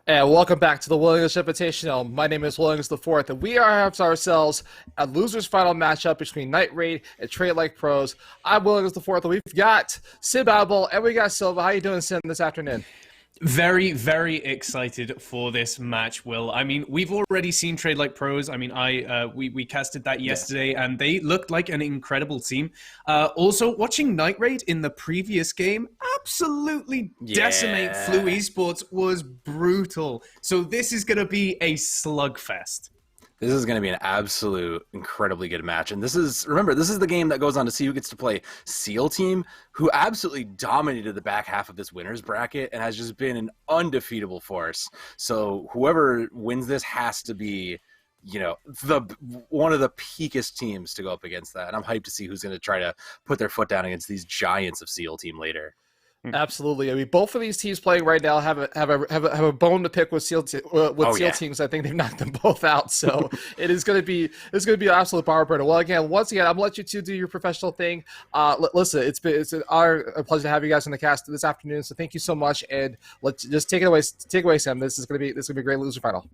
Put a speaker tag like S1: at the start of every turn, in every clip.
S1: And welcome back to the Williams Invitational. My name is Williams the Fourth, and we are ourselves a losers final matchup between Night Raid and TradeLikePros. I'm Williams the Fourth, and we've got Sim Babel and we got Silva. How you doing, Sim, this afternoon?
S2: Very, very excited for this match, Will. I mean, we've already seen TradeLikePros. I mean, we casted that yesterday, and they looked like an incredible team. Also, watching Night Raid in the previous game absolutely decimate Flu Esports was brutal. So this is going to be a slugfest.
S3: This is going to be an absolute incredibly good match. And remember, this is the game that goes on to see who gets to play SEAL Team, who absolutely dominated the back half of this winner's bracket and has just been an undefeatable force. So whoever wins this has to be, you know, one of the peakest teams to go up against that. And I'm hyped to see who's going to try to put their foot down against these giants of SEAL Team later.
S1: Absolutely. I mean, both of these teams playing right now have a bone to pick with SEAL teams. I think they've knocked them both out. So it's going to be an absolute power burner. Well, once again, I'm gonna let you two do your professional thing. Listen, it's a pleasure to have you guys on the cast this afternoon. So thank you so much, and let's just take it away. Take away, Sam. This is gonna be a great loser final.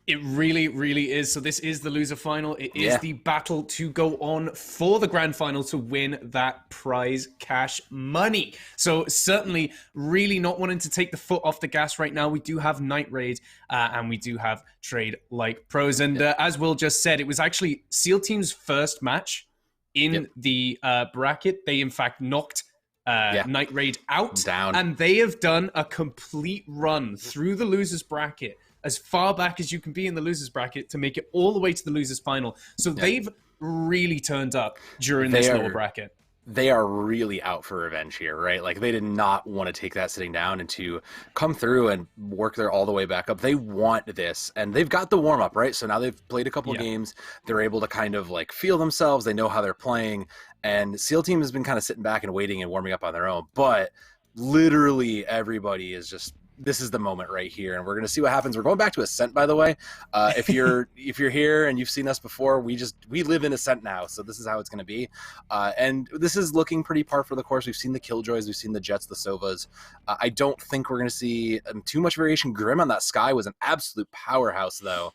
S2: It really, really is. So this is the loser final. It is the battle to go on for the grand final to win that prize cash money. So certainly really not wanting to take the foot off the gas right now. We do have Night Raid and we do have TradeLikePros. And as Will just said, it was actually SEAL Team's first match in the bracket. They in fact knocked Night Raid out. And they have done a complete run through the losers bracket as far back as you can be in the losers bracket to make it all the way to the losers final. So they've really turned up during this lower bracket.
S3: They are really out for revenge here, right? Like, they did not want to take that sitting down and to come through and work their all the way back up. They want this, and they've got the warm-up, right? So now they've played a couple of games. They're able to kind of, like, feel themselves. They know how they're playing, and SEAL Team has been kind of sitting back and waiting and warming up on their own. But literally everybody is just... This is the moment right here, and we're going to see what happens. We're going back to Ascent, by the way. If you're here and you've seen us before, we live in Ascent now, so this is how it's going to be. And this is looking pretty par for the course. We've seen the Killjoys, we've seen the Jets, the Sovas. I don't think we're going to see too much variation. Grim on that Sky was an absolute powerhouse, though,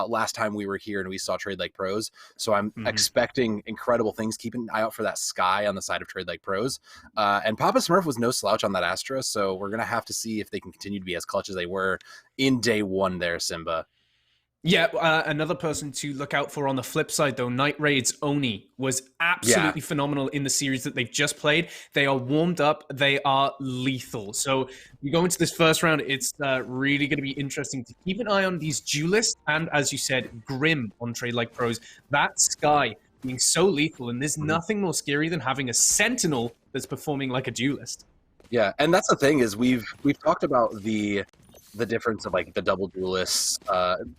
S3: last time we were here and we saw TradeLikePros. So I'm expecting incredible things. Keep an eye out for that Sky on the side of TradeLikePros. And Papa Smurf was no slouch on that Astra, so we're going to have to see if they can continue to be as clutch as they were in day one there, Simba.
S2: Yeah, another person to look out for on the flip side, though, Night Raid's Oni was absolutely phenomenal in the series that they've just played. They are warmed up. They are lethal. So we go into this first round. It's really going to be interesting to keep an eye on these duelists and, as you said, Grim on TradeLikePros. That Sky being so lethal, and there's nothing more scary than having a Sentinel that's performing like a duelist.
S3: Yeah, and that's the thing is we've talked about the difference of like the double duelists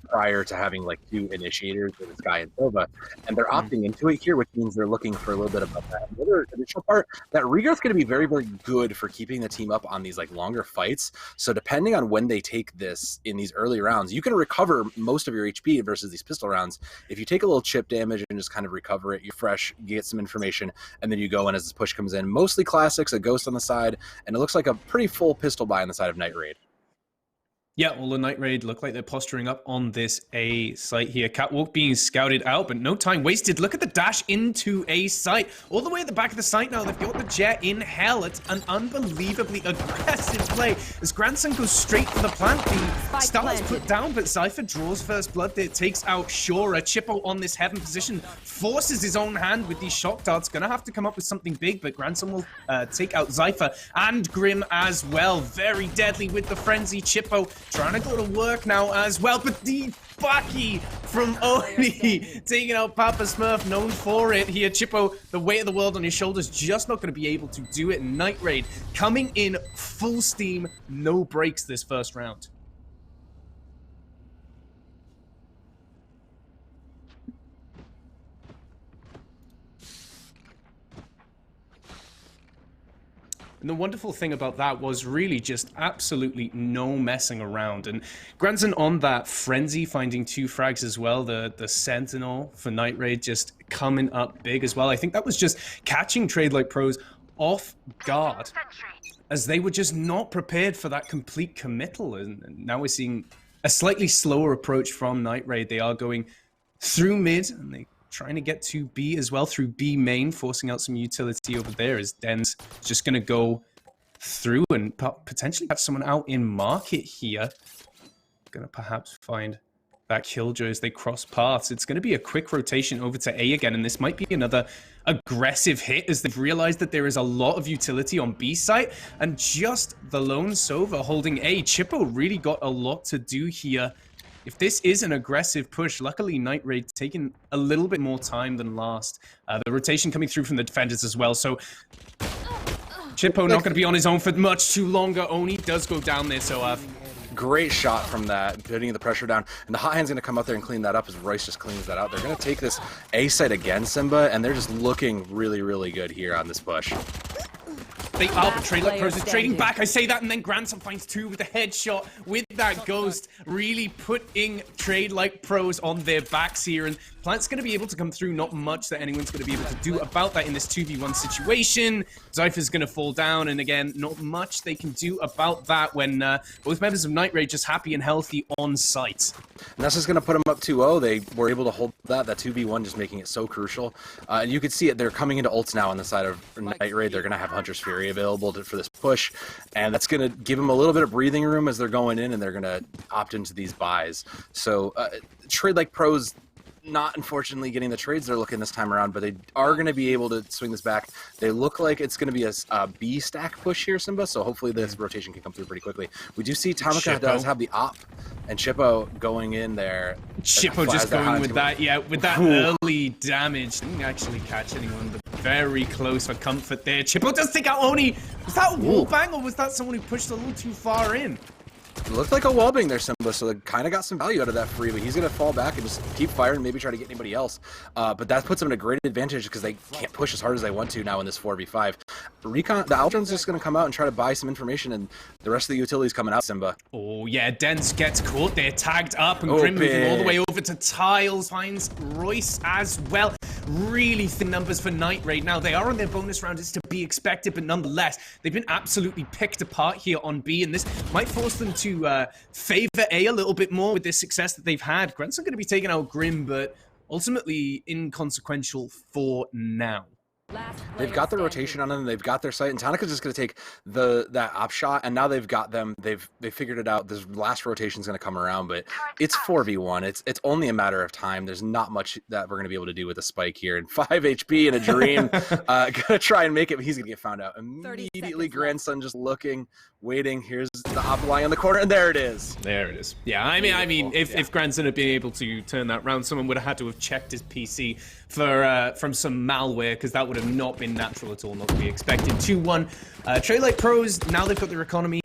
S3: prior to having like two initiators with Sky and Silva, and they're opting into it here, which means they're looking for a little bit about that. The other additional part, that Regarth's going to be very, very good for keeping the team up on these like longer fights. So depending on when they take this in these early rounds, you can recover most of your HP versus these pistol rounds. If you take a little chip damage and just kind of recover it, you're fresh, you get some information, and then you go in as this push comes in. Mostly classics, a Ghost on the side, and it looks like a pretty full pistol buy on the side of Night Raid.
S2: Yeah, well, the Night Raid look like they're posturing up on this A site here. Catwalk being scouted out, but no time wasted. Look at the dash into A site. All the way at the back of the site now, they've got the Jet in hell. It's an unbelievably aggressive play as Grandson goes straight for the plant. The Star's put down, but Cypher draws first blood there, takes out Shora. Chippo on this heaven position, forces his own hand with these shock darts. Gonna have to come up with something big, but Grandson will take out Cypher and Grim as well. Very deadly with the frenzy. Chippo trying to go to work now as well, but the Bucky from Oni taking out Papa Smurf, known for it here. Chippo, the weight of the world on his shoulders, just not going to be able to do it. Night Raid coming in full steam, no breaks this first round. And the wonderful thing about that was really just absolutely no messing around. And Granson on that frenzy, finding 2 frags as well. The Sentinel for Night Raid just coming up big as well. I think that was just catching TradeLikePros off guard. as they were just not prepared for that complete committal. And now we're seeing a slightly slower approach from Night Raid. They are going through mid, and they're trying to get to B as well through B main, forcing out some utility over there as Den's just going to go through and potentially catch someone out in market here. Going to perhaps find that Killjoy as they cross paths. It's going to be a quick rotation over to A again, and this might be another aggressive hit as they've realized that there is a lot of utility on B site, and just the lone Sova holding A. Chippo really got a lot to do here. If this is an aggressive push, luckily Night Raid taking a little bit more time than last. The rotation coming through from the defenders as well, so Chippo not going to be on his own for much too longer. Oni does go down there, so
S3: great shot from that, putting the pressure down. And the hot hand's going to come out there and clean that up as Royce just cleans that out. They're going to take this A site again, Simba, and they're just looking really, really good here on this push.
S2: They are, but TradeLikePros is trading back. I say that, and then Grandson finds two with a headshot with that ghost, really putting TradeLikePros on their backs here. And Plant's going to be able to come through. Not much that anyone's going to be able to do about that in this 2v1 situation. Zypher's going to fall down, and again, not much they can do about that when both members of Night Raid just happy and healthy on site.
S3: And that's just going to put them up 2-0. They were able to hold that 2v1, just making it so crucial. And you can see it. They're coming into ults now on the side of Night Raid. They're going to have Hunter's Fury available for this push, and that's going to give them a little bit of breathing room as they're going in, and they're going to opt into these buys. So TradeLikePros not unfortunately getting the trades they're looking this time around, but they are going to be able to swing this back. They look like it's going to be a B stack push here, Simba, so hopefully this rotation can come through pretty quickly. We do see Tamika does have the op, and Chippo going in there.
S2: Chippo just going with that, yeah, with that early damage. Didn't actually catch anyone, but very close for comfort there. Chippo does take out Oni. Was that a wallbang, or was that someone who pushed a little too far in?
S3: It looked like a wallbang there, Simba, so they kind of got some value out of that free, but he's going to fall back and just keep firing and maybe try to get anybody else. But that puts them in a great advantage because they can't push as hard as they want to now in this 4v5. Recon, the Aldrin's just going to come out and try to buy some information, and the rest of the utility's coming out, Simba.
S2: Oh, yeah, Dens gets caught there, tagged up, and Grim moving all the way over to Tiles, finds Royce as well. Really thin numbers for Night Raid. Now, they are on their bonus round, it's to be expected, but nonetheless, they've been absolutely picked apart here on B, and this might force them to favor A a little bit more with this success that they've had. Grant's not going to be taking out Grim, but ultimately inconsequential for now.
S3: They've got the rotation on them, they've got their sight, and Tanika's just going to take that op shot, and now they've got them, they figured it out. This last rotation's going to come around, but it's 4v1. It's only a matter of time. There's not much that we're going to be able to do with a spike here, and 5 HP and a Dream gonna try and make it, but he's going to get found out immediately. Grandson just looking, waiting. Here's the op lying on the corner, and there it is.
S2: There it is. Yeah, I mean, if Grandson had been able to turn that round, someone would have had to have checked his PC for from some malware, because that would have not been natural at all, not to be expected. 2-1. TradeLikePros, now they've got their economy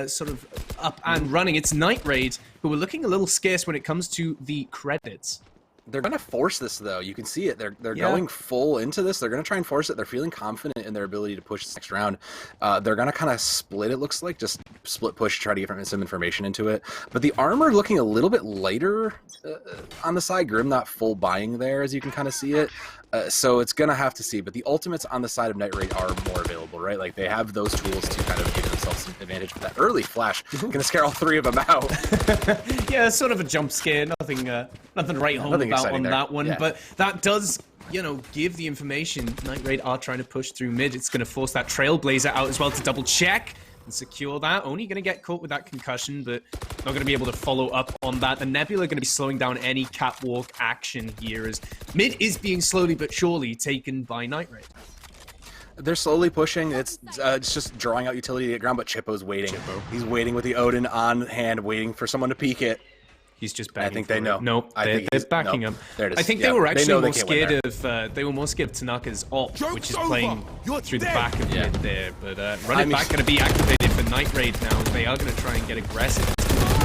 S2: sort of up and running. It's Night Raid, who are looking a little scarce when it comes to the credits.
S3: They're going to force this, though. You can see it. They're going full into this. They're going to try and force it. They're feeling confident in their ability to push this next round. They're going to kind of split, it looks like. Just split push, try to get some information into it. But the armor looking a little bit lighter on the side. Grim not full buying there, as you can kind of see it. So it's going to have to see. But the ultimates on the side of Night Raid are more available, right? Like, they have those tools to kind of give themselves an advantage. But that early flash going to scare all three of them out.
S2: Yeah, sort of a jump scare. Nothing to write home about on that one. Yeah. But that does, you know, give the information. Night Raid are trying to push through mid. It's going to force that Trailblazer out as well to double check and secure that. Only going to get caught with that concussion, but not going to be able to follow up on that. The Nebula going to be slowing down any catwalk action here, as mid is being slowly but surely taken by Night Raid.
S3: They're slowly pushing. It's just drawing out utility to get ground, but Chippo's waiting. He's waiting with the Odin on hand, waiting for someone to peek it.
S2: He's just backing.
S3: I think they know.
S2: Nope, they're backing him.
S3: There it is.
S2: I think they were actually more scared of Tanaka's ult, which is playing through the back of mid there. But running back going to be activated for Night Raid now. They are going to try and get aggressive.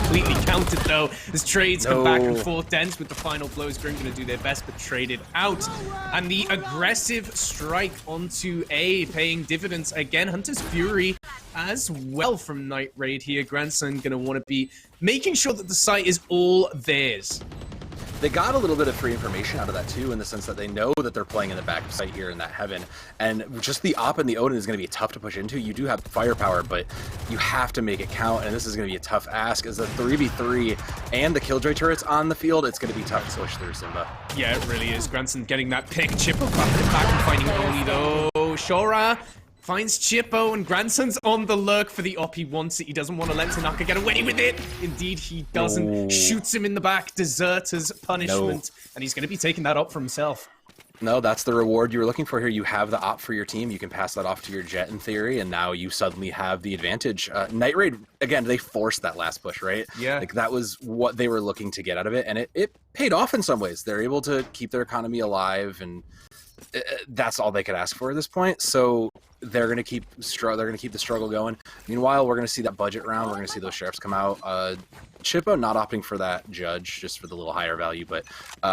S2: Completely countered though, as trades come back and forth. Dens with the final blows. Grim going to do their best, but traded out. And the aggressive strike onto A, paying dividends again. Hunter's Fury as well from Night Raid here. Grandson going to want to be making sure that the site is all theirs.
S3: they got a little bit of free information out of that too, in the sense that they know that they're playing in the back site here in that heaven, and just the op and the Odin is going to be tough to push into. You do have firepower, but you have to make it count, and this is going to be a tough ask. As a 3v3 and the Killjoy turrets on the field, it's going to be tough to push through, Simba.
S2: Yeah, it really is. Granson getting that pick. Chippo back and finding Oni though. Shora finds Chippo, and Granson's on the lurk for the op. He wants it. He doesn't want to let Tanaka get away with it. Indeed, he doesn't.
S3: No.
S2: Shoots him in the back. Deserter's punishment.
S3: No.
S2: And he's going to be taking that op for himself.
S3: No, that's the reward you were looking for here. You have the op for your team. You can pass that off to your Jet in theory, and now you suddenly have the advantage. Night Raid, again, they forced that last push, right?
S2: Yeah.
S3: Like, that was what they were looking to get out of it, and it paid off in some ways. They're able to keep their economy alive, and that's all they could ask for at this point. So they're going to keep the struggle going. Meanwhile, we're going to see that budget round. We're going to see those sheriffs come out. Chippo not opting for that judge, just for the little higher value, but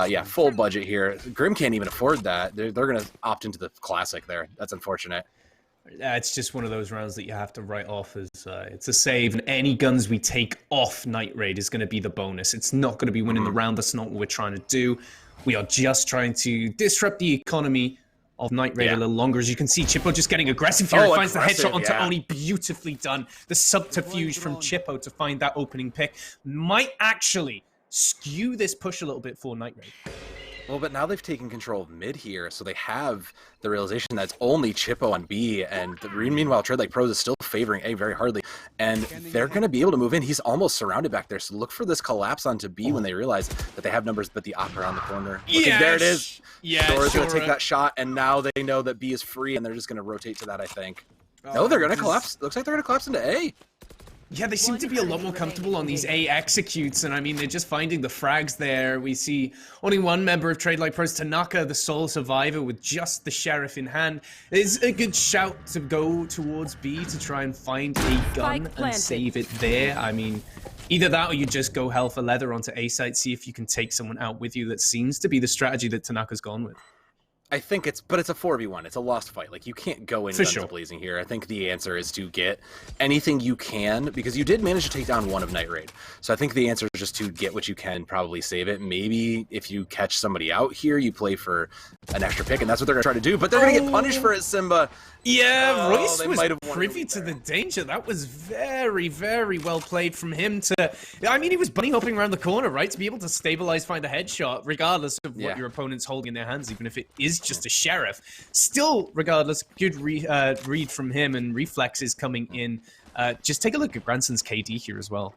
S3: yeah, full budget here. Grim can't even afford that. They're going to opt into the classic there. That's unfortunate.
S2: It's just one of those rounds that you have to write off as it's a save, and any guns we take off Night Raid is going to be the bonus. It's not going to be winning the round. That's not what we're trying to do. We are just trying to disrupt the economy of Night Raid a little longer. As you can see, Chippo just getting aggressive here. He finds the headshot onto Oni. Beautifully done. The subterfuge from Chippo to find that opening pick might actually skew this push a little bit for Night Raid.
S3: Well, but now they've taken control of mid here, so they have the realization that it's only Chippo on B, and meanwhile, TradeLikePros is still favoring A very hardly, and they're going to be able to move in. He's almost surrounded back there, so look for this collapse onto B when they realize that they have numbers, but the op around the corner.
S2: Yeah,
S3: there it is.
S2: Yeah,
S3: Shora's going to take that shot, and now they know that B is free, and they're just going to rotate to that, I think. No, they're going to collapse. Looks like they're going to collapse into A.
S2: Yeah, they seem to be a lot more comfortable on these A executes, and I mean, they're just finding the frags there. We see only one member of TradeLikePros, Tanaka, the sole survivor, with just the sheriff in hand. It's a good shout to go towards B to try and find a gun and save it there. I mean, either that or you just go hell for leather onto A site, see if you can take someone out with you. That seems to be the strategy that Tanaka's gone with.
S3: I think it's a 4v1. It's a lost fight. Like, you can't go in guns blazing here. I think the answer is to get anything you can, because you did manage to take down one of Night Raid. So I think the answer is just to get what you can, probably save it. Maybe if you catch somebody out here, you play for an extra pick, and that's what they're going to try to do. But they're going to get punished for it, Simba.
S2: Yeah, Royce was privy to the danger. That was very, very well played from him to... I mean, he was bunny hopping around the corner, right? To be able to stabilize, find a headshot, regardless of what your opponent's holding in their hands, even if it is just a sheriff. Still, regardless, good read from him, and reflexes coming in. Just take a look at Granson's KD here as well.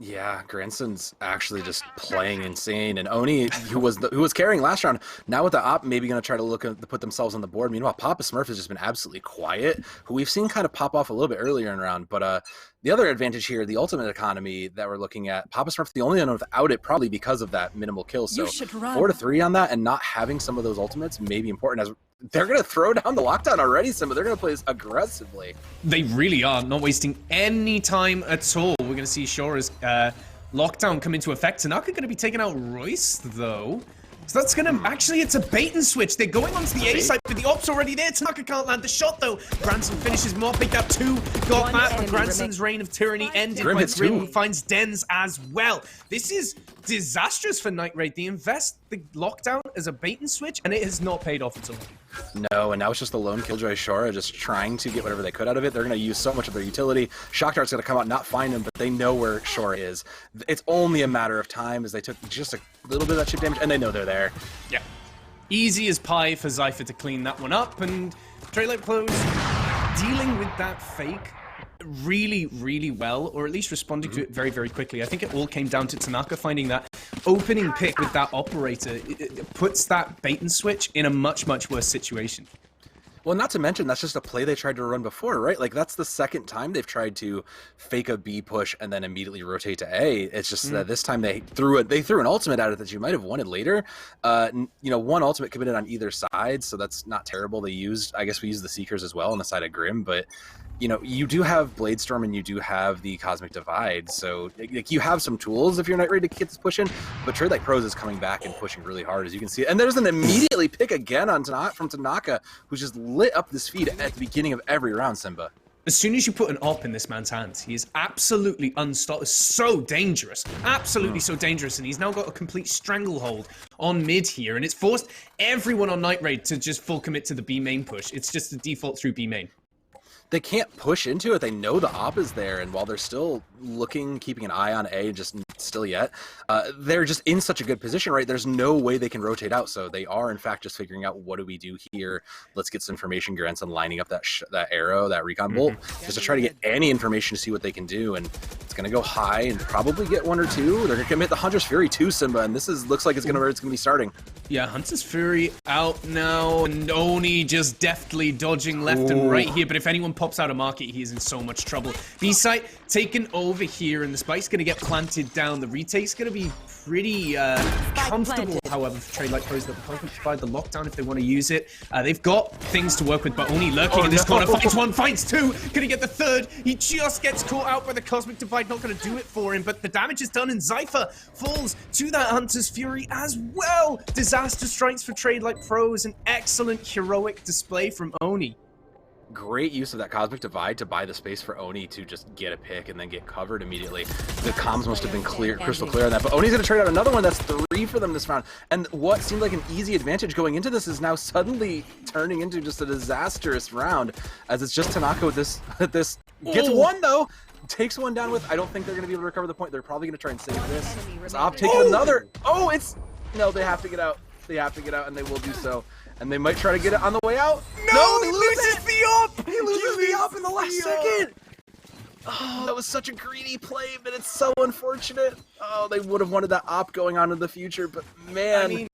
S3: Yeah, Granson's actually just playing insane, and Oni, who was carrying last round, now with the op, maybe going to try to put themselves on the board. Meanwhile, Papa Smurf has just been absolutely quiet, who we've seen kind of pop off a little bit earlier in the round. But the other advantage here, the ultimate economy that we're looking at, Papa Smurf the only one without it, probably because of that minimal kill. So 4-3 on that, and not having some of those ultimates may be important, as they're going to throw down the lockdown already, Simba. They're going to play this aggressively. They
S2: really are, not wasting any time at all. We're going to see Shora's lockdown come into effect. Tanaka going to be taking out Royce, though. So that's going to... Actually, it's a bait and switch. They're going onto the A side, but the op's already there. Tanaka can't land the shot, though. Granson finishes more. Picked up 2. Got that, but Granson's reign of tyranny ended when Grim finds Dens as well. This is disastrous for Night Raid. They invest the lockdown as a bait and switch, and it has not paid off at all.
S3: No, and now it's just the lone Killjoy Shora just trying to get whatever they could out of it. They're going to use so much of their utility. Shock Dart's going to come out and not find him, but they know where Shora is. It's only a matter of time, as they took just a little bit of that chip damage, and they know they're there.
S2: Yeah. Easy as pie for Zypher to clean that one up, and TradeLikePros dealing with that fake really, really well, or at least responding to it very, very quickly. I think it all came down to Tanaka finding that opening pick with that operator. It puts that bait and switch in a much, much worse situation.
S3: Well, not to mention, that's just a play they tried to run before, right? Like, that's the second time they've tried to fake a B push and then immediately rotate to A. It's just that this time they threw an ultimate at it that you might have wanted later. You know, one ultimate committed on either side, so that's not terrible. I guess we used the Seekers as well on the side of Grim, but you know, you do have Bladestorm and you do have the Cosmic Divide, so like, you have some tools if you're not ready to get this push in, but TradeLikePros is coming back and pushing really hard, as you can see. And there's an immediately pick again on from Tanaka, who's just lit up this feed at the beginning of every round, Simba.
S2: As soon as you put an op in this man's hands, he is absolutely unstoppable. So dangerous. Absolutely so dangerous. And he's now got a complete stranglehold on mid here. And it's forced everyone on Night Raid to just full commit to the B main push. It's just the default through B main.
S3: They can't push into it. They know the op is there, and while they're still looking, keeping an eye on A, just still yet, they're just in such a good position, right? There's no way they can rotate out, so they are, in fact, just figuring out what do we do here. Let's get some information. Granson lining up that arrow, that recon bolt, just to try to get any information to see what they can do, and it's going to go high and probably get 1 or 2. They're going to commit the Hunter's Fury too, Simba, and this looks like it's going to be starting.
S2: Yeah, Hunter's Fury out now, and Oni just deftly dodging left and right here, but if anyone pops out of market, he is in so much trouble. B-site taken over here, and the spike's going to get planted down. The retake's going to be pretty comfortable, however, for TradeLikePros, that the can provide the lockdown if they want to use it. They've got things to work with, but Oni lurking in this corner. Finds 1, finds 2. Gonna get the 3rd. He just gets caught out by the Cosmic Divide. Not gonna do it for him, but the damage is done, and Zypher falls to that Hunter's Fury as well. Disaster strikes for TradeLikePros. An excellent heroic display from Oni.
S3: Great use of that Cosmic Divide to buy the space for Oni to just get a pick and then get covered immediately. The comms must have been crystal clear on that, but Oni's going to trade out another one. That's 3 for them this round. And what seemed like an easy advantage going into this is now suddenly turning into just a disastrous round, as it's just Tanaka with this gets 1 though. Takes 1 down with, I don't think they're going to be able to recover the point. They're probably going to try and save this. Stop taking another. Oh, no, they have to get out. They have to get out, and they will do so. And they might try to get it on the way out. No, they lose it!
S2: The op!
S3: He loses the op in the last second! Oh, that was such a greedy play, but it's so unfortunate. Oh, they would have wanted that op going on in the future, but man.
S2: I mean,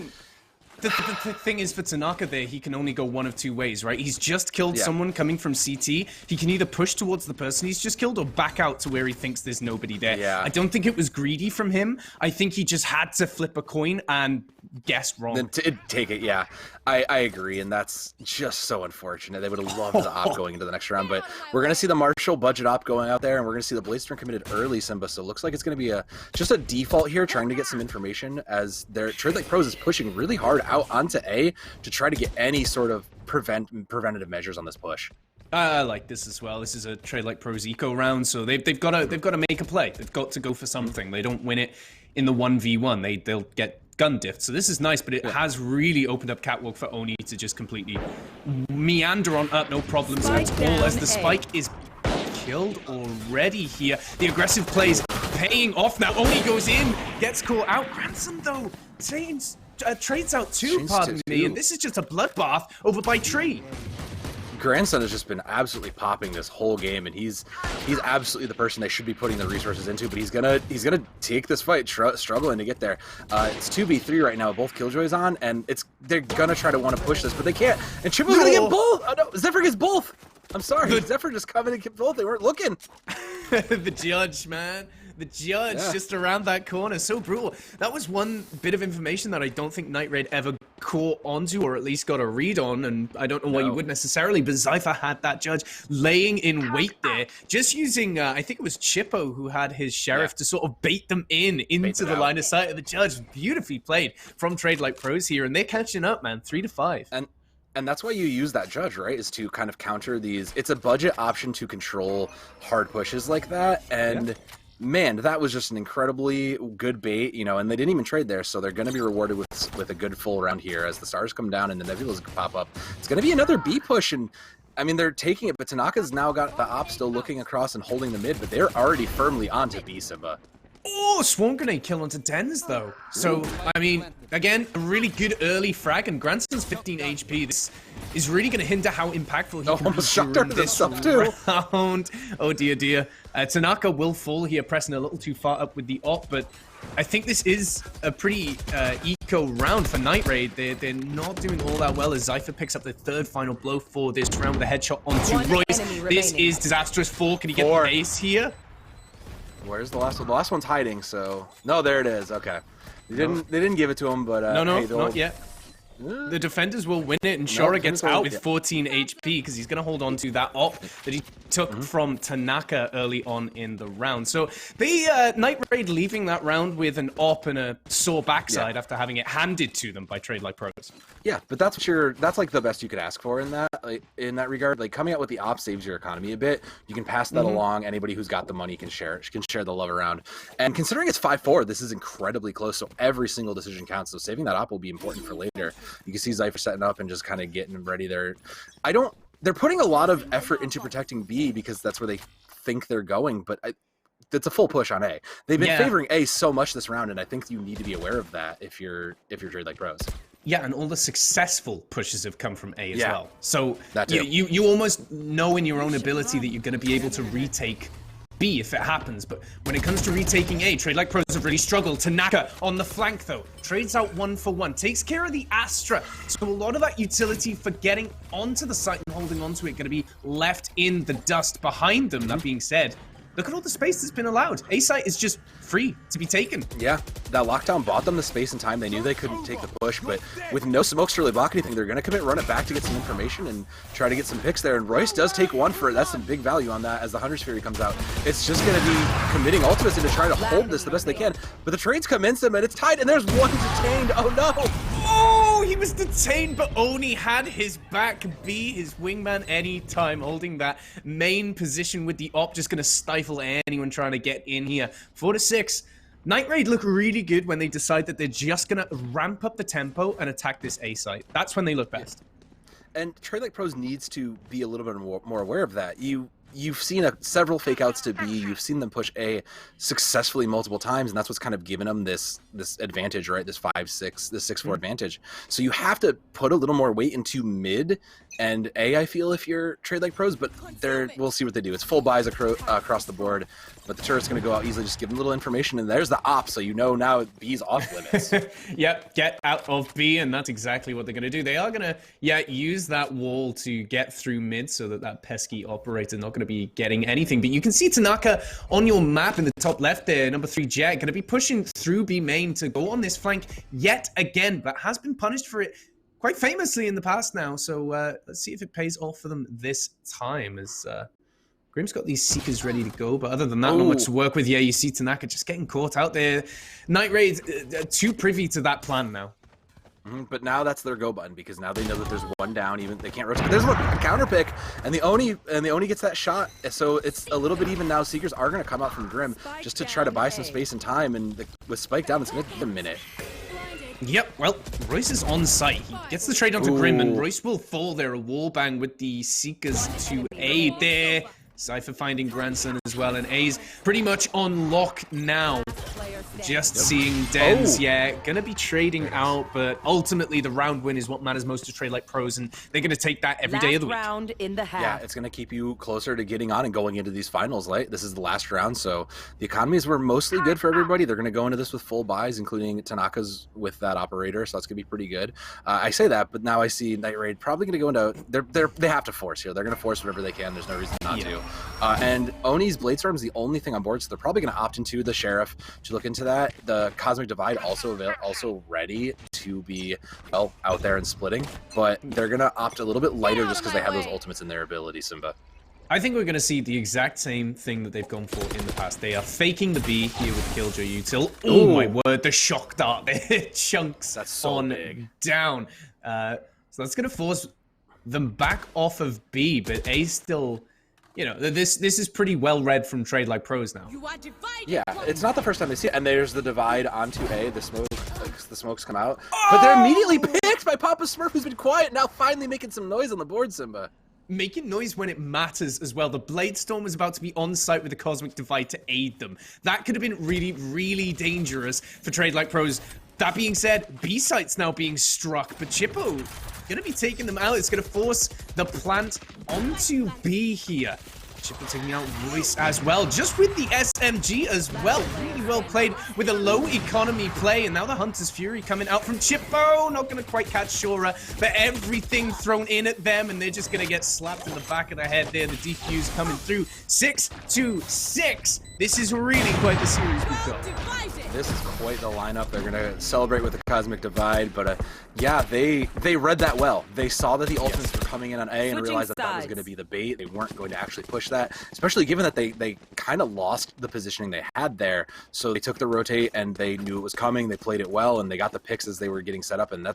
S2: the thing is, for Tanaka there, he can only go one of 2 ways, right? He's just killed someone coming from CT. He can either push towards the person he's just killed or back out to where he thinks there's nobody there.
S3: Yeah.
S2: I don't think it was greedy from him. I think he just had to flip a coin and guess wrong.
S3: Then take it, yeah. I agree, and that's just so unfortunate. They would have loved the op going into the next round, but we're going to see the Marshall budget op going out there, and we're going to see the Blaze-Storm committed early, Simba, so it looks like it's going to be just a default here, trying to get some information as their TradeLikePros is pushing really hard out onto A to try to get any sort of preventative measures on this push.
S2: I like this as well. This is a TradeLikePros eco round, so they've got to make a play. They've got to go for something. They don't win it in the 1v1. They'll get gun diffed. So this is nice, but it has really opened up catwalk for Oni to just completely meander on up, no problems at all, as the spike is killed already here. The aggressive plays paying off now. Oni goes in, gets caught out. Granson though trades out too, pardon me, and this is just a bloodbath over by Tree.
S3: Grandson has just been absolutely popping this whole game, and he's absolutely the person they should be putting the resources into, but he's gonna take this fight, struggling to get there. It's 2v3 right now, both Killjoys on, and they're gonna try to want to push this, but they can't. And Tripo's gonna get both. Oh no, Zephyr gets both. I'm sorry, Zephyr just come in and get both. They weren't looking.
S2: The judge, man. The judge just around that corner. So brutal. That was one bit of information that I don't think Night Raid ever caught onto, or at least got a read on, and I don't know why you would necessarily, but Zypher had that judge laying in wait there, just using, I think it was Chippo who had his Sheriff to sort of bait them into the line of sight of the judge. Beautifully played from TradeLikePros here, and they're catching up, man, 3-5.
S3: And that's why you use that judge, right? Is to kind of counter these. It's a budget option to control hard pushes like that, and man, that was just an incredibly good bait, and they didn't even trade there, so they're going to be rewarded with a good full round here as the stars come down and the nebulas pop up. It's going to be another B push, and I mean, they're taking it, but Tanaka's now got the op still looking across and holding the mid, but they're already firmly onto B, Simba.
S2: Oh, Swarm Grenade kill onto Dens, though. So, I mean, again, a really good early frag, and Granson's 15 HP. This is really going to hinder how impactful he can be during this round. Oh, dear. Tanaka will fall here, pressing a little too far up with the op, but I think this is a pretty eco round for Night Raid. They're not doing all that well as Zypher picks up the 3rd final blow for this round with a headshot onto Royce. This is disastrous. 4. Can he get the base here?
S3: Where's the last one? The last one's hiding, so... No, there it is. Okay. They didn't give it to him, but...
S2: No, not yet. The defenders will win it, and Shora gets out with 14 HP because he's going to hold on to that op that he took from Tanaka early on in the round. So the Night Raid leaving that round with an op and a sore backside after having it handed to them by TradeLikePros.
S3: Yeah, but that's like the best you could ask for in that regard. Like, coming out with the op saves your economy a bit. You can pass that along. Anybody who's got the money can share it. Can share the love around. And considering it's 5-4, this is incredibly close. So every single decision counts. So saving that op will be important for later. You can see Zypher setting up and just kind of getting ready there. They're putting a lot of effort into protecting B because that's where they think they're going, but it's a full push on A. They've been favoring A so much this round, and I think you need to be aware of that if you're TradeLikePros.
S2: Yeah, and all the successful pushes have come from A as well. So you almost know in your own ability that you're going to be able to retake B if it happens, but when it comes to retaking A, TradeLikePros have really struggled. Tanaka on the flank though, trades out 1-for-1, takes care of the Astra, so a lot of that utility for getting onto the site and holding onto it going to be left in the dust behind them. That being said, look at all the space that's been allowed. A site is just free to be taken. Yeah,
S3: that lockdown bought them the space and time. They knew they couldn't take the push, but with no smokes to really block anything, they're going to commit, run it back to get some information and try to get some picks there. And Royce does take one for it. That's some big value on that as the Hunter's Fury comes out. It's just going to be committing ultimates into trying to hold this the best they can. But the trades commence them and it's tied, and there's one detained. Oh no!
S2: Oh, he was detained, but Oni had his back. B, his wingman, anytime, holding that main position with the op, just going to stifle anyone trying to get in here. 4-6. Night Raid look really good when they decide that they're just going to ramp up the tempo and attack this A site. That's when they look best.
S3: And TradeLikePros needs to be a little bit more aware of that. You've seen several fake outs to B. You've seen them push A successfully multiple times, and that's what's kind of given them this advantage, right? This 5-6, this 6-4 advantage. So you have to put a little more weight into mid and A, I feel, if you're TradeLikePros, but we'll see what they do. It's full buys across the board, but the turret's going to go out easily, just give them a little information, and there's the op, so you know now B's off limits.
S2: Yep, get out of B, and that's exactly what they're going to do. They are going to, use that wall to get through mid so that pesky operator not going to be getting anything. But you can see Tanaka on your map in the top left there, number 3 Jet, going to be pushing through B main to go on this flank yet again, but has been punished for it quite famously in the past now. So let's see if it pays off for them this time, as Grim's got these Seekers ready to go, but other than that, not much to work with. Yeah, you see Tanaka just getting caught out there. Night Raid too privy to that plan now.
S3: But now that's their go button, because now they know that there's one down. Even they can't rotate. But there's a counter pick, and the Oni gets that shot. So it's a little bit even now. Seekers are going to come out from Grim just to try to buy some space and time. And with Spike down, it's going to take a minute.
S2: Yep, well, Royce is on site. He gets the trade onto Grim, and Royce will fall there. A wallbang with the Seekers to aid there. Cypher finding Grandson as well, and A's pretty much on lock now. Just seeing Dens, gonna be trading out, but ultimately the round win is what matters most to TradeLikePros, and they're gonna take that every day of the week.
S4: Round in the half.
S3: Yeah, it's gonna keep you closer to getting on and going into these finals. Like, this is the last round, so the economies were mostly good for everybody. They're gonna go into this with full buys, including Tanaka's with that operator, so that's gonna be pretty good. I say that, but now I see Night Raid probably gonna go into. They have to force here. They're gonna force whatever they can. There's no reason not to. And Oni's Bladestorm is the only thing on board, so they're probably going to opt into the Sheriff to look into that. The Cosmic Divide also ready to be, well, out there and splitting, but they're going to opt a little bit lighter just because they have those ultimates in their ability, Simba.
S2: I think we're going to see the exact same thing that they've gone for in the past. They are faking the B here with Killjoy Util. Oh my word, the shock dart there. Chunks
S3: that's so
S2: on
S3: big.
S2: Down. So that's going to force them back off of B, but A still... You know, this is pretty well read from TradeLikePros now.
S3: Yeah, it's not the first time they see it. And there's the divide onto A. The smokes come out. But they're immediately picked by Papa Smurf, who's been quiet, now finally making some noise on the board, Simba.
S2: Making noise when it matters as well. The Bladestorm was about to be on site with the Cosmic Divide to aid them. That could have been really, really dangerous for TradeLikePros. That being said, B site's now being struck, but Chippo gonna be taking them out. It's gonna force the plant onto B here. Chippo taking out Royce as well, just with the SMG as well. Really well played with a low economy play, and now the Hunter's Fury coming out from Chippo. Not gonna quite catch Shora, but everything thrown in at them, and they're just gonna get slapped in the back of the head there. The defuse coming through. 6-6. This is really quite the series we've got.
S3: this is quite the lineup. They're going to celebrate with the Cosmic Divide, but yeah, they read that well. They saw that the ultimates were coming in on A and realized that that was going to be the bait. They weren't going to actually push that, especially given that they kind of lost the positioning they had there. So they took the rotate and they knew it was coming. They played it well and they got the picks as they were getting set up, and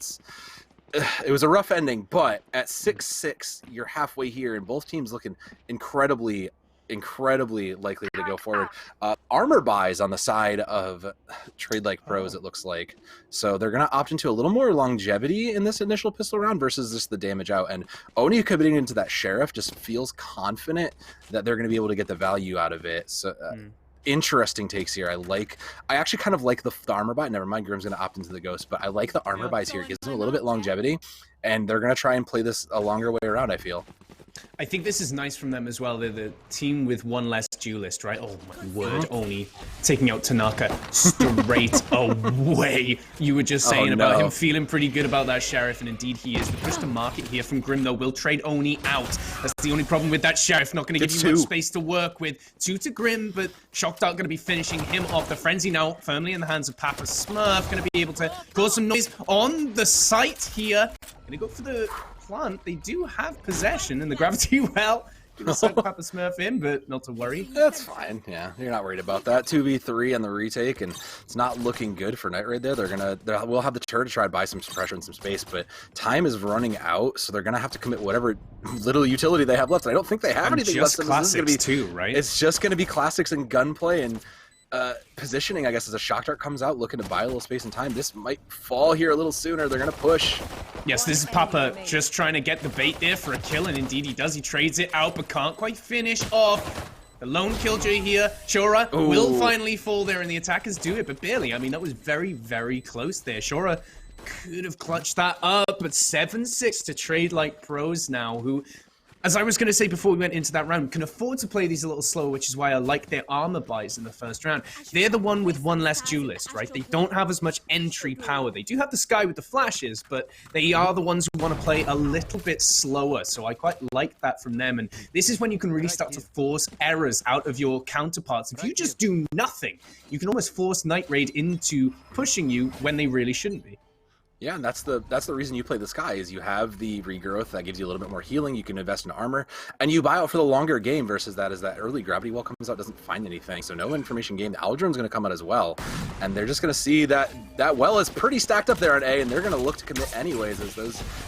S3: it was a rough ending. But at 6-6, you're halfway here, and both teams looking incredibly likely to go forward. Armor buys on the side of TradeLikePros, it looks like. So they're going to opt into a little more longevity in this initial pistol round versus just the damage out. And Oni committing into that Sheriff just feels confident that they're going to be able to get the value out of it. So interesting takes here. I actually kind of like the armor buy. Never mind, Grim's going to opt into the Ghost, but I like the armor buys here. It gives them a little bit longevity, and they're going to try and play this a longer way around, I feel.
S2: I think this is nice from them as well. They're the team with one less duelist, right? Oh my word, Oni taking out Tanaka straight away. You were just saying about him feeling pretty good about that Sheriff, and indeed he is. The push to market here from Grim, though, will trade Oni out. That's the only problem with that Sheriff. Not going to give you much space to work with. 2 to Grim, but Shock Dart going to be finishing him off. The Frenzy now firmly in the hands of Papa Smurf. Going to be able to cause some noise on the site here. Going to go for the plant. They do have possession, and the Gravity Well gonna suck Papa Smurf in, but not to worry.
S3: That's fine. Yeah, you're not worried about that. 2v3 on the retake, and it's not looking good for Night Raid there. We'll have the turret to try to buy some pressure and some space, but time is running out, so they're gonna have to commit whatever little utility they have left. And I don't think they have anything left.
S2: Classics gonna be too, right?
S3: It's just gonna be classics and gunplay and positioning, I guess, as a Shock Dart comes out looking to buy a little space and time. This might fall here a little sooner. They're gonna push.
S2: Yes, this is Papa just trying to get the bait there for a kill, and indeed he does. He trades it out, but can't quite finish off. The lone killjoy here. Shora will finally fall there, and the attackers do it, but barely. I mean, that was very, very close there. Shora could have clutched that up, but 7-6 to TradeLikePros now, who, as I was going to say before we went into that round, can afford to play these a little slower, which is why I like their armor buys in the first round. They're the one with one less duelist, right? They don't have as much entry power. They do have the Sky with the flashes, but they are the ones who want to play a little bit slower, so I quite like that from them. And this is when you can really start to force errors out of your counterparts. If you just do nothing, you can almost force Night Raid into pushing you when they really shouldn't be.
S3: Yeah, and that's the reason you play the Sky, is you have the regrowth that gives you a little bit more healing. You can invest in armor, and you buy out for the longer game versus that as that early Gravity Well comes out, doesn't find anything. So no information game. The Aldrin's going to come out as well, and they're just going to see that well is pretty stacked up there on A, and they're going to look to commit anyways as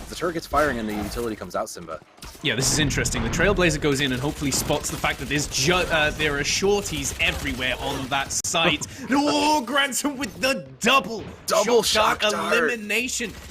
S3: the turret gets firing and the utility comes out, Simba.
S2: Yeah, this is interesting. The Trailblazer goes in and hopefully spots the fact that there are shorties everywhere on that site. Granson with the double Shock Dart elimination.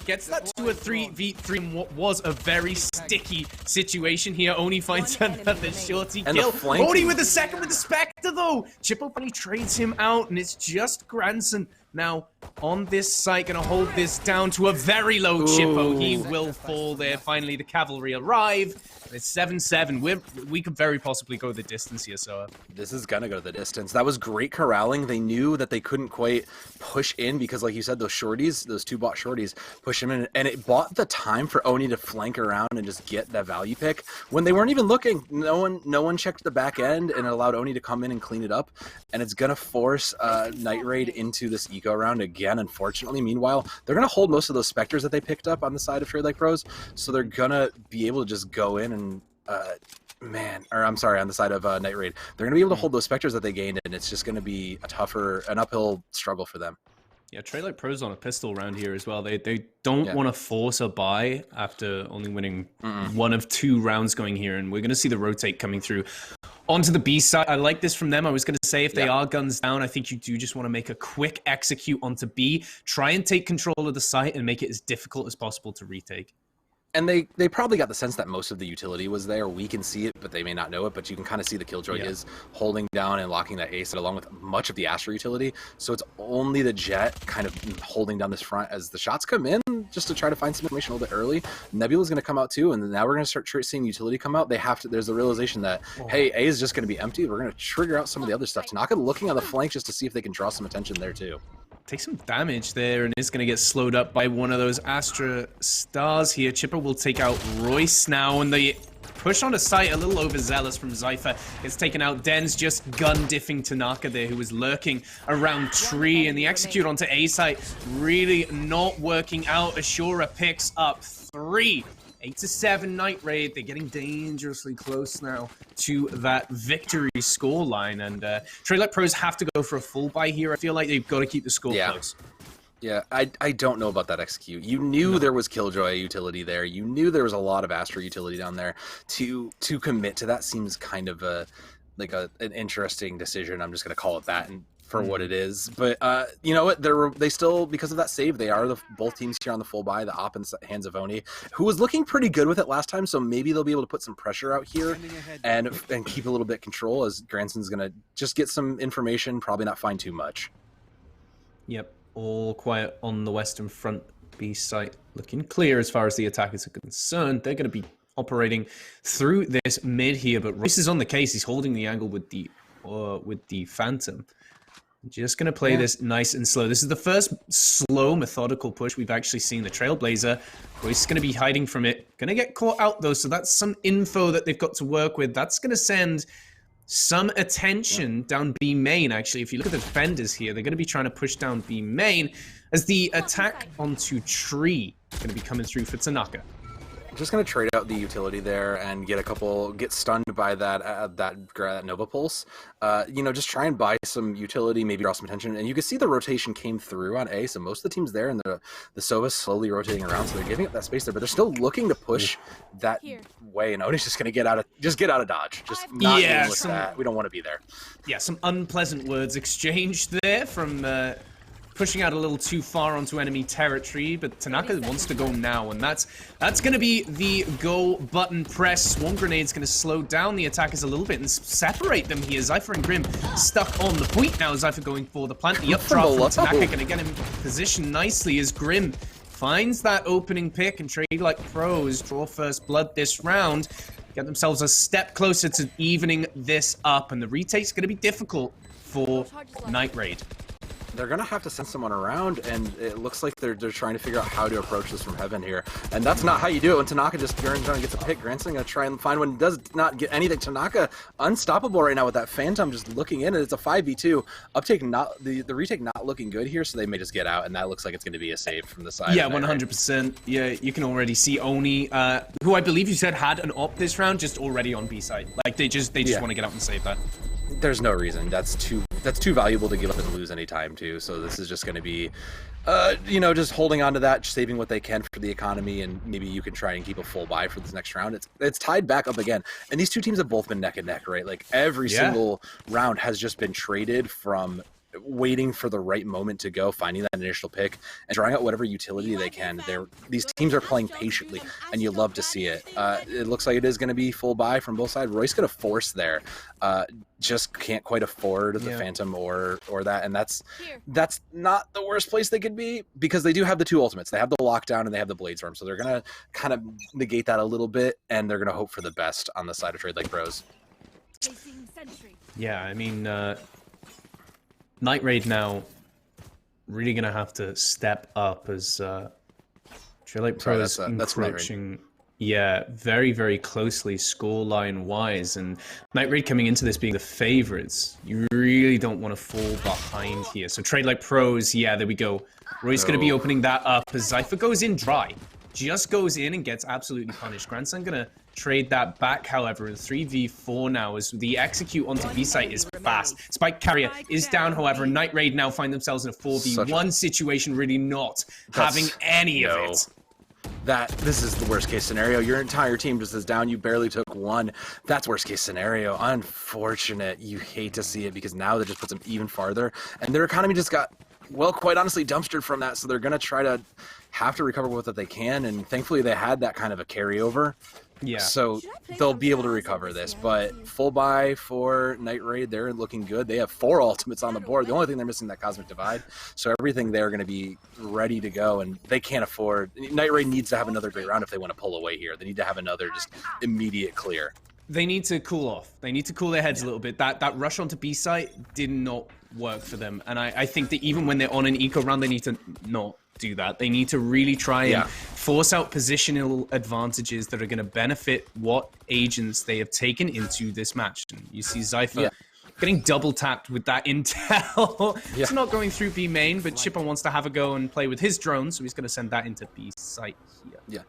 S2: Gets that to a 3v3 in what was a very sticky situation here. Oni finds another shorty kill. Oni with the second with the Spectre, though. Chippo finally trades him out, and it's just Granson now on this site, gonna hold this down to a very low Chippo. He will fall there. Finally, the cavalry arrive. It's 7-7. We could very possibly go the distance here, so
S3: this is gonna go the distance. That was great corralling. They knew that they couldn't quite push in because, like you said, those shorties, those 2 bot shorties, push him in, and it bought the time for Oni to flank around and just get that value pick when they weren't even looking. No one checked the back end, and it allowed Oni to come in and clean it up. And it's gonna force Night Raid into this eco round again, unfortunately. Meanwhile, they're gonna hold most of those Spectres that they picked up on the side of TradeLikePros, so they're gonna be able to just go in and on the side of Night Raid, they're going to be able to hold those Spectres that they gained, and it's just going to be an uphill struggle for them.
S2: Yeah, TradeLikePros on a pistol round here as well. They don't want to force a buy after only winning 1 of 2 rounds going here, and we're going to see the rotate coming through onto the B side. I like this from them. I was going to say, if they are guns down, I think you do just want to make a quick execute onto B, try and take control of the site and make it as difficult as possible to retake.
S3: And they probably got the sense that most of the utility was there. We can see it, but they may not know it. But you can kind of see the Killjoy is holding down and locking that ace, along with much of the Astra utility. So it's only the Jet kind of holding down this front as the shots come in, just to try to find some information a little bit early. Nebula's going to come out too, and now we're going to start seeing utility come out. There's a realization that, hey, A is just going to be empty. We're going to trigger out some of the other stuff. Tanaka looking on the flank just to see if they can draw some attention there too.
S2: Take some damage there, and is going to get slowed up by one of those Astra stars here. Chipper will take out Royce now, and the push on a site a little overzealous from Zypher. It's taken out. Den's just gun diffing Tanaka there, who was lurking around tree, and the execute onto A site really not working out. Ashura picks up 3. 8-7 Night Raid. They're getting dangerously close now to that victory scoreline, and TradeLikePros have to go for a full buy here. I feel like they've got to keep the score close.
S3: Yeah, I don't know about that execute. You knew there was Killjoy utility there. You knew there was a lot of Astra utility down there. To commit to that seems kind of an interesting decision. I'm just going to call it that, and for what it is. But you know what? They still, because of that save, they are both teams here on the full buy. The Op and hands of Oni, who was looking pretty good with it last time. So maybe they'll be able to put some pressure out here and keep a little bit control, as Granson's going to just get some information, probably not find too much.
S2: Yep, all quiet on the western front. B site looking clear as far as the attackers are concerned. They're going to be operating through this mid here, but Royce is on the case. He's holding the angle with the Phantom. Just going to play this nice and slow. This is the first slow, methodical push we've actually seen. The Trailblazer, Royce is going to be hiding from it. Going to get caught out, though, so that's some info that they've got to work with. That's going to send some attention down B main, actually. If you look at the defenders here, they're going to be trying to push down B main as the attack onto Tree is going to be coming through for Tanaka.
S3: Just going to trade out the utility there and get stunned by that Nova Pulse. You know, just try and buy some utility, maybe draw some attention. And you can see the rotation came through on A, so most of the team's there, and the Sova's slowly rotating around, so they're giving up that space there, but they're still looking to push that way. And Oni's just going to get out of dodge. Just not dealing with that. We don't want to be there. Yeah,
S2: some unpleasant words exchanged there from pushing out a little too far onto enemy territory, but Tanaka wants to go now, and that's going to be the go button press. Swarm Grenade's going to slow down the attackers a little bit and separate them here. Zypher and Grim stuck on the point now. Zypher going for the plant. The updraft from Tanaka going to get him positioned nicely as Grim finds that opening pick, and TradeLikePros draw first blood this round. Get themselves a step closer to evening this up, and the retake's going to be difficult for Night Raid.
S3: They're going to have to send someone around, and it looks like they're trying to figure out how to approach this from heaven here. And that's not how you do it. When Tanaka just turns around and gets a pick, Granson going to try and find one. Does not get anything. Tanaka unstoppable right now with that Phantom just looking in, and it's a 5v2. Uptake not, the retake not looking good here, so they may just get out, and that looks like it's going to be a save from the side.
S2: Yeah, 100%. Yeah, you can already see Oni, who I believe you said had an op this round, just already on B side. Like, they just want to get out and save that.
S3: There's no reason. That's too valuable to give up and lose any time too. So this is just going to be, you know, just holding on to that, saving what they can for the economy, and maybe you can try and keep a full buy for this next round. It's tied back up again, and these two teams have both been neck and neck, right? Like every single round has just been traded from waiting for the right moment to go, finding that initial pick, and drawing out whatever utility they can. These teams are playing patiently, and you love to see it. It looks like it is going to be full buy from both sides. Royce going to force there. Just can't quite afford the Phantom or that, and that's not the worst place they could be, because they do have the two ultimates. They have the lockdown and they have the Bladestorm, so they're going to kind of negate that a little bit, and they're going to hope for the best on the side of TradeLikePros.
S2: Yeah, I mean, Night Raid now really going to have to step up as TradeLikePros encroaching, very, very closely scoreline-wise. And Night Raid coming into this being the favorites, you really don't want to fall behind here. So TradeLikePros, there we go. Roy's going to be opening that up as Zypher goes in dry. Just goes in and gets absolutely punished. Grandson going to trade that back, however, in 3v4 now, as the execute onto B-site is fast. Spike Carrier is down, however. Night Raid now find themselves in a 4v1 situation, really not having any of it.
S3: This is the worst case scenario. Your entire team just is down. You barely took one. That's worst case scenario. Unfortunate. You hate to see it, because now that just puts them even farther, and their economy just got, well, quite honestly, dumpstered from that. So they're going to have to recover with what they can, and thankfully they had that kind of a carryover. Yeah. So they'll be able to recover this, but full buy for Night Raid, they're looking good. They have 4 ultimates on the board. The only thing they're missing is that Cosmic Divide. So everything they're going to be ready to go, and they can't afford. Night Raid needs to have another great round if they want to pull away here. They need to have another just immediate clear.
S2: They need to cool off. They need to cool their heads a little bit. That rush onto B site did not work for them, and I think that even when they're on an eco round, they need to not do that. They need to really try and force out positional advantages that are going to benefit what agents they have taken into this match. And you see Zypher getting double tapped with that intel. It's not going through B main, but Chippo wants to have a go and play with his drone, so he's going to send that into B site here.
S3: Yeah.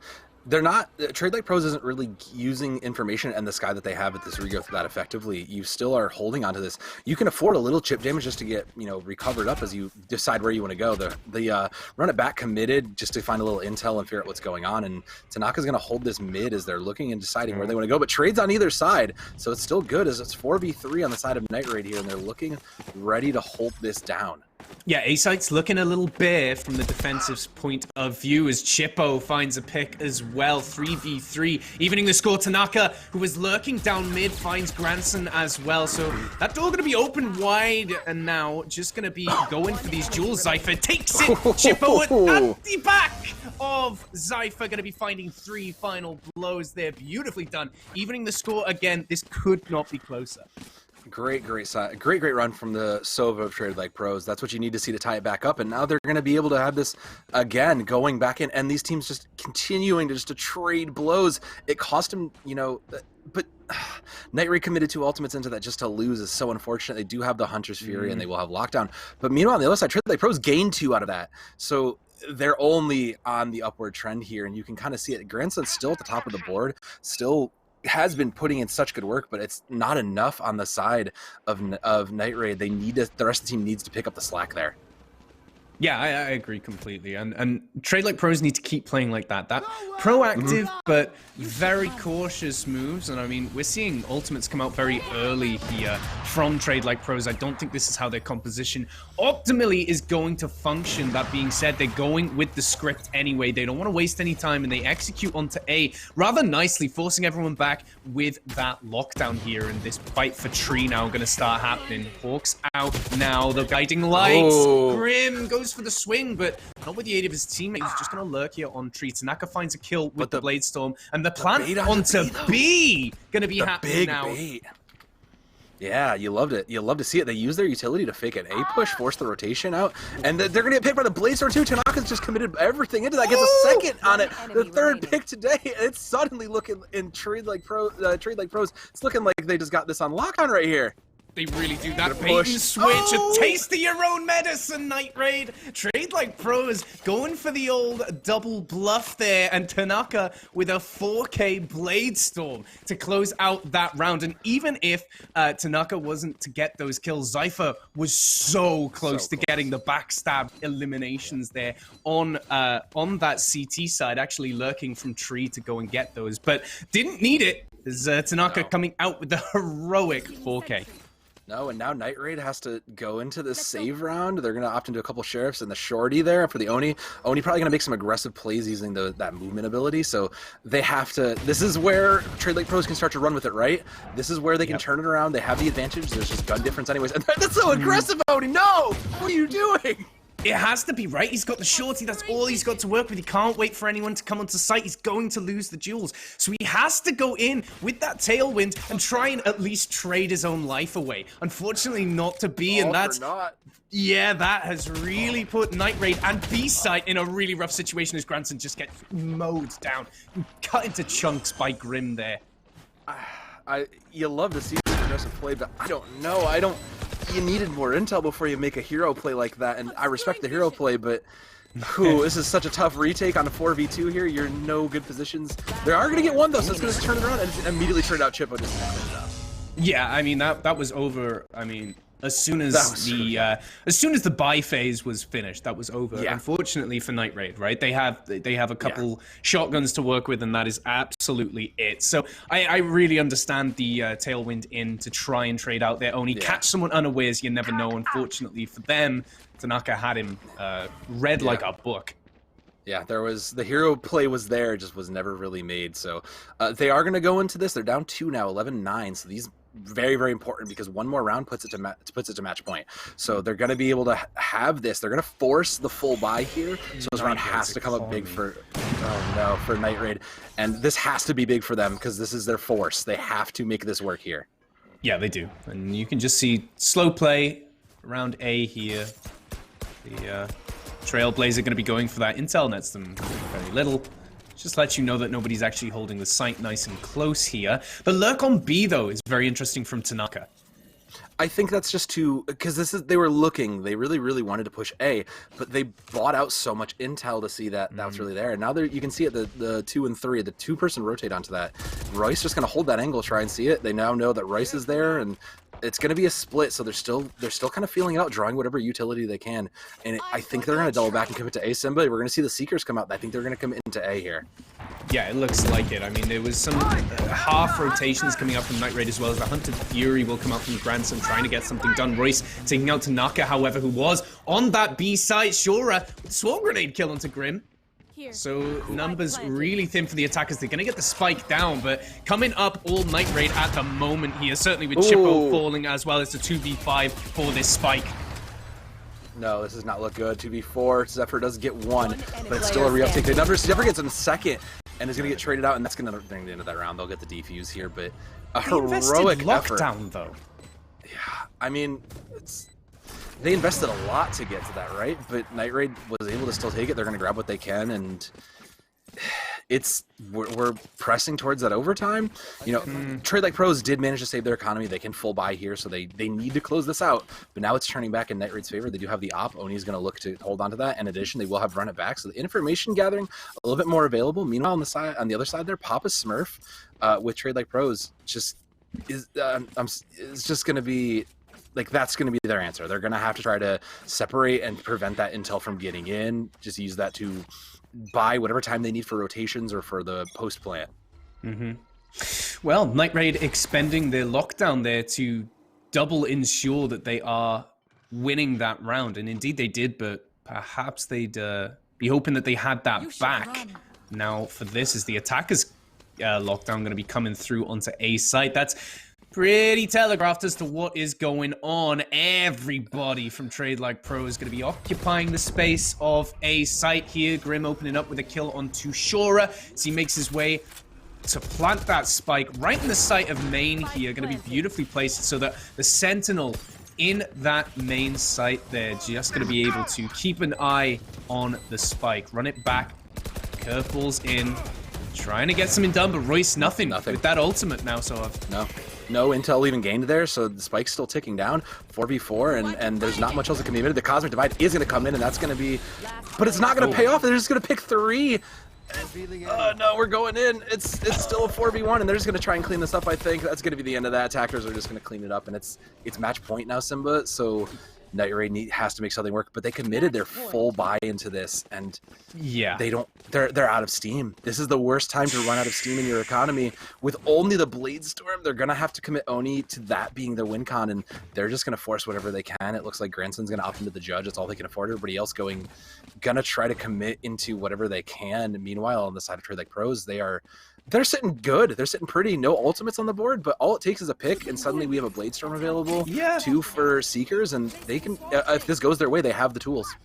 S3: They're not, TradeLikePros isn't really using information in the sky that they have at this regrowth that effectively. You still are holding onto this. You can afford a little chip damage just to get, you know, recovered up as you decide where you want to go. The run it back committed just to find a little intel and figure out what's going on. And Tanaka's going to hold this mid as they're looking and deciding where they want to go. But Trade's on either side, so it's still good as it's 4v3 on the side of Night Raid here, and they're looking ready to hold this down.
S2: Yeah, A-Site's looking a little bare from the defensive point of view as Chippo finds a pick as well. 3v3, evening the score. Tanaka, who was lurking down mid, finds Granson as well. So that door going to be open wide, and now just going to be going for these jewels. Zypher takes it. Chippo at the back of Zypher, going to be finding 3 final blows there. Beautifully done. Evening the score again. This could not be closer.
S3: Great run from the Sova of TradeLikePros. That's what you need to see to tie it back up. And now they're going to be able to have this again going back in, and these teams just continuing to trade blows. It cost them, you know, but Night Raid committed 2 ultimates into that just to lose is so unfortunate. They do have the Hunter's Fury and they will have lockdown. But meanwhile, on the other side, TradeLikePros gained 2 out of that. So they're only on the upward trend here, and you can kind of see it. Granson's still at the top of the board, still has been putting in such good work, but it's not enough on the side of Night Raid. They need to, the rest of the team needs to pick up the slack there.
S2: Yeah, I agree completely. And TradeLikePros need to keep playing like that. That proactive but very cautious moves. And I mean, we're seeing ultimates come out very early here from TradeLikePros. I don't think this is how their composition optimally is going to function. That being said, they're going with the script anyway. They don't want to waste any time, and they execute onto A rather nicely, forcing everyone back with that lockdown here. And this fight for Tree now going to start happening. Hawks out now. The guiding lights. Grim goes for the swing, but not with the aid of his teammate. He's just going to lurk here on Tree. Tanaka finds a kill with the Blade Storm, and the plant onto B going to be happening now. Bait.
S3: Yeah, you loved it. You love to see it. They use their utility to fake an A push, force the rotation out, and they're going to get picked by the Blade Storm too. Tanaka's just committed everything into that. Gets a second on it. The third pick today. It's suddenly looking in TradeLikePros. It's looking like they just got this on lockdown right here.
S2: They really do that bait and switch. A taste of your own medicine, Night Raid. TradeLikePros going for the old double bluff there, and Tanaka with a 4K Blade Storm to close out that round. And even if Tanaka wasn't to get those kills, Zypher was so close to getting the backstab eliminations there on that CT side, actually lurking from Tree to go and get those, but didn't need it. There's Tanaka coming out with the heroic 4K.
S3: No, and now Night Raid has to go into this save round. They're going to opt into a couple sheriffs and the shorty there for the Oni. Oni probably going to make some aggressive plays using that movement ability. So they have to. This is where TradeLikePros can start to run with it, right? This is where they can turn it around. They have the advantage. There's just gun difference anyways. And that's so aggressive, Oni. No! What are you doing?
S2: It has to be, right? He's got the shorty. That's all he's got to work with. He can't wait for anyone to come onto site. He's going to lose the duels. So he has to go in with that tailwind and try and at least trade his own life away. Unfortunately, not to be, and that's... Yeah, that has really put Night Raid and B-Site in a really rough situation as Granson just gets mowed down, cut into chunks by Grim there.
S3: You love to see this aggressive play, but I don't know. You needed more intel before you make a hero play like that, and I respect the hero play, but this is such a tough retake on a 4v2 here. You're in no good positions. They are going to get one, though, so it's going to turn it around and immediately turn out Chippo just to close it out.
S2: Yeah, I mean, that was over. I mean, as soon as the buy phase was finished, that was over. Yeah. Unfortunately for Night Raid, right? They have a couple shotguns to work with, and that is absolutely it. So I really understand the tailwind in to try and trade out there. Only catch someone unawares, you never know. Unfortunately for them, Tanaka had him read like a book.
S3: Yeah, the hero play was there, just was never really made. So they are going to go into this. They're down 2 now, 11-9. So these very, very important because one more round puts it to match point. So they're going to be able to have this. They're going to force the full buy here. So this round has to come up big for Night Raid, and this has to be big for them because this is their force. They have to make this work here.
S2: Yeah, they do, and you can just see slow play around A here. Trailblazer going to be going for that intel. Nets them very little. Just lets you know that nobody's actually holding the site nice and close here. The lurk on B, though, is very interesting from Tanaka.
S3: I think that's just because they were looking, they really wanted to push A, but they bought out so much intel to see that that was really there. And now you can see it, the 2 and 3, the 2-person rotate onto that. Royce just going to hold that angle, try and see it. They now know that Royce is there, and it's going to be a split, so they're still kind of feeling it out, drawing whatever utility they can. And I think they're going to double back and commit to A, Simba. We're going to see the Seekers come out. I think they're going to come into A here.
S2: Yeah, it looks like it. I mean, there was some half rotations coming up from Night Raid as well as the Hunted Fury will come out from Grandson trying to get something done. Royce taking out Tanaka, however, who was on that B side. Shura with Swarm Grenade kill onto Grim. So numbers really thin for the attackers. They're going to get the spike down, but coming up all Night Raid at the moment here, certainly with Chippo falling as well as the 2v5 for this spike.
S3: No, this does not look good. 2v4, Zephyr does get 1, but it's still a re-uptake. Zephyr gets in second, and is going to get traded out, and that's going to bring the end of that round. They'll get the defuse here, but a heroic effort.
S2: Lockdown, though.
S3: Yeah, I mean, they invested a lot to get to that, right? But Night Raid was able to still take it. They're going to grab what they can, and we're pressing towards that overtime. You know, TradeLikePros did manage to save their economy. They can full buy here, so they need to close this out. But now it's turning back in Night Raid's favor. They do have the op. Oni's going to look to hold on to that. In addition, they will have run it back. So the information gathering a little bit more available. Meanwhile, on the other side there, Papa Smurf with TradeLikePros just is just going to be. Like, that's going to be their answer. They're going to have to try to separate and prevent that intel from getting in. Just use that to buy whatever time they need for rotations or for the post plant.
S2: Well, Night Raid expending their lockdown there to double ensure that they are winning that round. And indeed they did, but perhaps they'd be hoping that they had that back. Now, for this, is the attackers' lockdown going to be coming through onto A site? That's pretty telegraphed as to what is going on. Everybody from TradeLikePros is going to be occupying the space of A site here. Grim opening up with a kill onto Shura as he makes his way to plant that spike right in the site of main here. Going to be beautifully placed so that the Sentinel in that main site there just going to be able to keep an eye on the spike. Run it back. Curveballs in. Trying to get something done, but Royce nothing. With that ultimate now, so
S3: No intel even gained there, so the spike's still ticking down. 4v4, and there's not much else that can be admitted. The Cosmic Divide is going to come in, and that's going to be... But it's not going to pay off. They're just going to pick 3. No, we're going in. It's still a 4v1, and they're just going to try and clean this up, I think. That's going to be the end of that. Attackers are just going to clean it up, and it's match point now, Simba, so... Night Raid has to make something work, but they committed their full buy into this, and they're out of steam. This is the worst time to run out of steam in your economy. With only the Blade Storm, they're gonna have to commit Oni to that being their win con, and they're just gonna force whatever they can. It looks like Granson's gonna opt into the Judge. It's all they can afford. Everybody else gonna try to commit into whatever they can. Meanwhile, on the side of TradeLikePros, they're sitting good. They're sitting pretty. No ultimates on the board, but all it takes is a pick, and suddenly we have a Blade Storm available. 2 for Seekers, and they can, if this goes their way, they have the tools.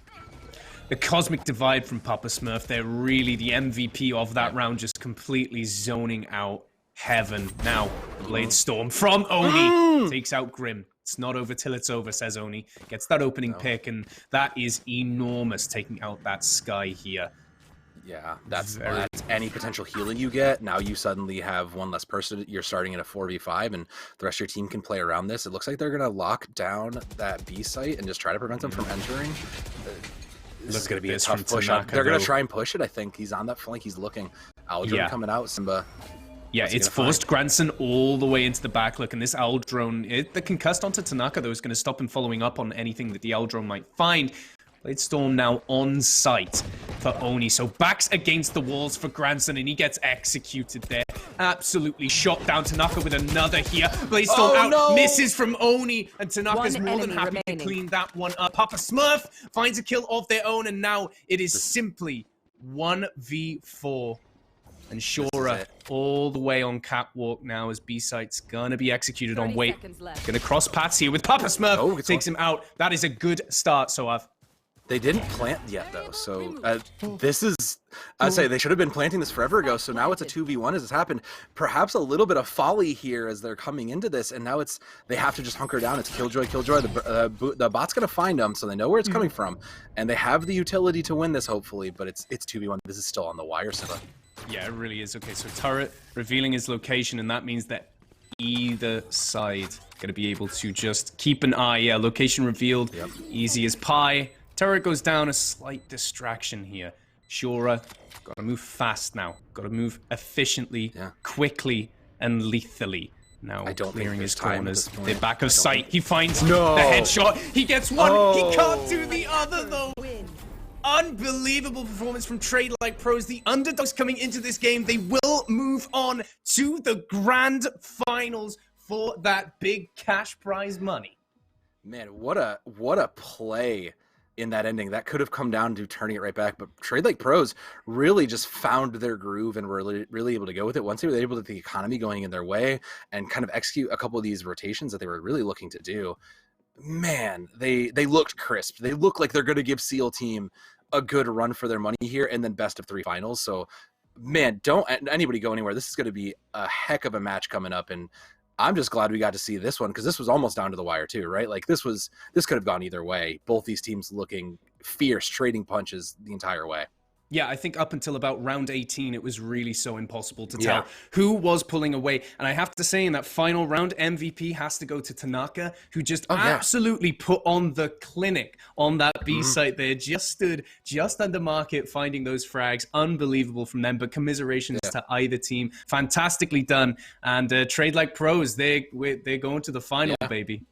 S2: The Cosmic Divide from Papa Smurf, they're really the MVP of that round, just completely zoning out heaven. Now, Blade Storm from Oni takes out Grim. It's not over till it's over, says Oni. Gets that opening pick, and that is enormous, taking out that Sky here.
S3: Yeah, that's any potential healing you get. Now you suddenly have one less person. You're starting at a 4v5, and the rest of your team can play around this. It looks like they're going to lock down that B site and just try to prevent them from entering. This is going to be a tough push. They're going to try and push it, I think. He's on that flank. He's looking. Aldrin coming out, Simba.
S2: Yeah, it's forced Grandson all the way into the back. Look, and this Owl Drone, the concussed onto Tanaka, though, is going to stop him following up on anything that the Owl Drone might find. Blade Storm now on site for Oni. So backs against the walls for Grandson, and he gets executed there. Absolutely shot down. Tanaka with another here. Blade Storm misses from Oni, and Tanaka's more than happy to clean that one up. Papa Smurf finds a kill of their own, and now it is simply 1v4. And Shura all the way on catwalk now as B-site's gonna be executed on Wait. Gonna cross paths here with Papa Smurf. Takes him out. That is a good start, Soav.
S3: They didn't plant yet, though, so this is... I say they should have been planting this forever ago, so now it's a 2v1 as it's happened. Perhaps a little bit of folly here as they're coming into this, and now they have to just hunker down. It's Killjoy. The bot's going to find them, so they know where it's coming from, and they have the utility to win this, hopefully, but it's 2v1. This is still on the wire, so...
S2: Yeah, it really is. Okay, so Turret revealing his location, and that means that either side going to be able to just keep an eye. Yeah, location revealed, easy as pie. Turret goes down, a slight distraction here. Shura, gotta move fast now. Gotta move efficiently, quickly, and lethally. Now clearing his corners. The back of sight. He finds the headshot. He gets one. He can't do the other though. Unbelievable performance from TradeLikePros. The underdogs coming into this game. They will move on to the grand finals for that big cash prize money.
S3: Man, what a play in that ending. That could have come down to turning it right back, but TradeLikePros really just found their groove and were really able to go with it once they were able to get the economy going in their way and kind of execute a couple of these rotations that they were really looking to do. Man, they looked crisp. They look like they're going to give SEAL Team a good run for their money here, and then best of 3 finals. So, man, don't anybody go anywhere. This is going to be a heck of a match coming up, and I'm just glad we got to see this one because this was almost down to the wire too, right? Like this could have gone either way. Both these teams looking fierce, trading punches the entire way.
S2: Yeah, I think up until about round 18, it was really so impossible to tell who was pulling away. And I have to say, in that final round, MVP has to go to Tanaka, who just absolutely put on the clinic on that B site there. Just stood just under market, finding those frags. Unbelievable from them, but commiserations to either team. Fantastically done. And TradeLikePros, they're going to the final, baby.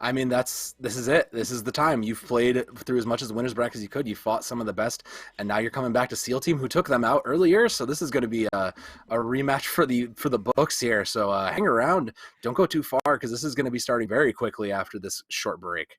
S3: I mean, this is it. This is the time. You've played through as much as the winners bracket as you could. You fought some of the best, and now you're coming back to SEAL Team, who took them out earlier. So this is going to be a rematch for the books here. So hang around. Don't go too far because this is going to be starting very quickly after this short break.